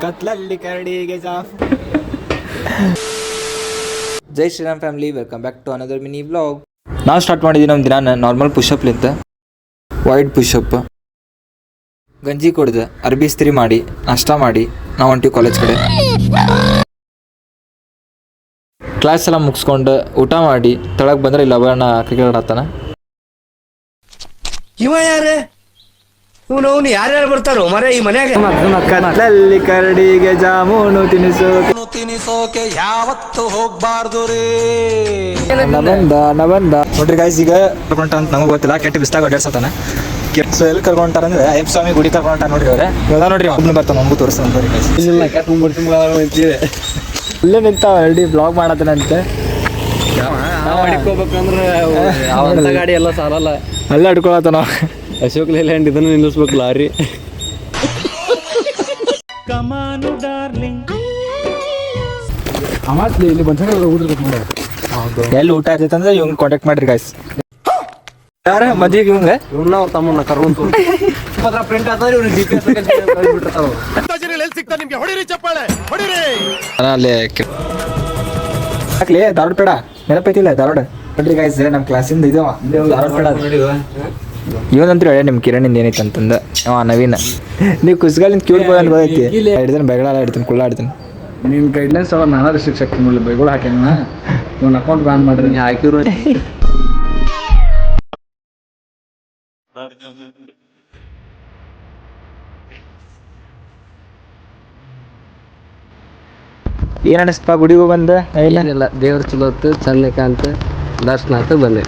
ಕತ್ಲಲ್ಲಿ ಕರಡಿಗೆ Jai Shriram family, welcome back to another mini vlog. ನಾವು start ಮಾಡಿದ್ದೀವಿ ನಮ್ಮ ದಿನ ನಾರ್ಮಲ್ ಪುಷಪ್ಲಿಂತ. ವೈಡ್ ಪುಷಪ್, ಗಂಜಿ ಕುಡ್ದು ಅರ್ಬಿ ಇಸ್ತ್ರಿ ಮಾಡಿ ನಾಷ್ಟ ಮಾಡಿ ನಾವು ಹೊಂಟಿವಿ ಕಾಲೇಜ್ ಕಡೆ. ಕ್ಲಾಸ್ ಎಲ್ಲ ಮುಗಿಸ್ಕೊಂಡು ಊಟ ಮಾಡಿ ತೆಳಗೆ ಬಂದ್ರೆ ಇಲ್ಲ ಅವನ ಕ್ರಿಕೆಟ್ ಆಡ್ತಾನ. ಇವ ಯಾರೇ ಅವನು ಯಾರ್ಯಾರು ಬರ್ತಾರೋ ಮರ ಈ ಮನ್ಯಾಗ? ಕತ್ಲಲ್ಲಿ ಕರಡಿಗೆ ಜಾಮೂನು ತಿನಿಸೋಕೆ ಯಾವತ್ತು ಹೋಗ್ಬಾರ್ದು ರೀ. ಬಂದ ನೋಡ್ರಿ ಗಾಯ್ಸ್, ಈಗ ಕರ್ಕೊಂಡ ಅಂತ ನಮಗೆ ಗೊತ್ತಿಲ್ಲ. ಕೆಟ್ಟ ಬಿಸ್ತಾಗ ಅಡ್ಡಾಡ್ಸತಾನ. ಸೊ ಎಲ್ಲಿ ಕರ್ಕೊಂಟಾರಂದ್ರೆ ಅಯ್ಯಪ್ಪ ಸ್ವಾಮಿ ಗುಡಿ ಕರ್ಕೊಂಟ ನೋಡ್ರಿ ಅವ್ರೆ. ಇವಾಗ ನೋಡ್ರಿ ಒಬ್ಬನು ಬರ್ತಾನೆ, ನಮಗೂ ತೋರಿಸ್ತಾನೆ. ಇಲ್ಲೇ ನಿಂತ ಆಲ್ರೆಡಿ ಬ್ಲಾಗ್ ಮಾಡತ್ತಾನಂತೆ. ಹೊಡಿಕೋಬೇಕಂದ್ರೆ ಗಾಡಿ ಎಲ್ಲ ಸಾಲಲ್ಲ, ಅಲ್ಲೇ ಅಡ್ಕೊಳತ್ತಾನ. ಅಶೋಕ್ ಲೇಲ್ಯಾಂಡ್ ಇದನ್ನು ನಿಲ್ಲಿಸ್ಬೇಕು ಲಾರಿ. ಎಲ್ಲಿ ಊಟ ಆಯ್ತೈತೆ ಅಂದ್ರೆ ಇವ್ನ ಕಾಂಟ್ಯಾಕ್ಟ್ ಮಾಡ್ರಿ ಗಾಯ್ಸ್. ಯಾರ ಮದ್ವೆಗೆ ಇವಂಗ ಇವ್ನ ಅವ್ರ ತಮ್ಮನ್ನ ಕರ್ಕೊಂಡು ಪ್ರಿಂಟ್ ಆದ್ರೆ ಇವ್ರು GPS ಅಲ್ಲೇ ಹಾಕ್ಲಿ ಧಾರವಾಡ ಬೇಡ ನೆನಪೈತಿಲ್ಲ ಧಾರವಾಡ. ನೋಡ್ರಿ ಗಾಯ್ಸ್, ನಮ್ಮ ಕ್ಲಾಸಿಂದ ಇದು ಧಾರವಾಡ ಬೇಡ. ಇವನಂತೂ ಹೇಳ ನಿಮ್ಮ ಕಿರಣಿಂದ ಏನೈತೆ ಅಂತಂದ ಅವ ನವೀನ. ನೀವು ಕುಸ್ಗಾಲಿಂದ ಕ್ಯೂಟ್ ಬೋಯ್ ಅಂತ ಗೊತ್ತೈತಿ. ಹಿಡ್ತೀನಿ ಬೆಗಳ ಹಿಡ್ತೀನಿ, ಕುಳ್ಳ ಹಿಡ್ತೀನಿ. ನಿಮ್ಮ ಗೈಡ್ಲೈನ್ಸ್ ಅವ ನಾನಾ ರಿಸ್ಟ್ರಿಕ್ಷನ್ ನೋಡಿ ಬೈಗಳು ಹಾಕ್ಯಾನ. ಒಂದು ಅಕೌಂಟ್ ಬ್ಯಾನ್ ಮಾಡ್ರಿ ಹಾಕಿರು. ಏನ್ ಅನಿಸ್ತಪ್ಪ ಗುಡಿಗೂ ಬಂದ? ಏನಿಲ್ಲ, ದೇವ್ರ ಚಲೋ ಹೊತ್ತು ಚಂದ ಕಾಂತ ದರ್ಶನ ಆಯ್ತು ಬಂದೆ.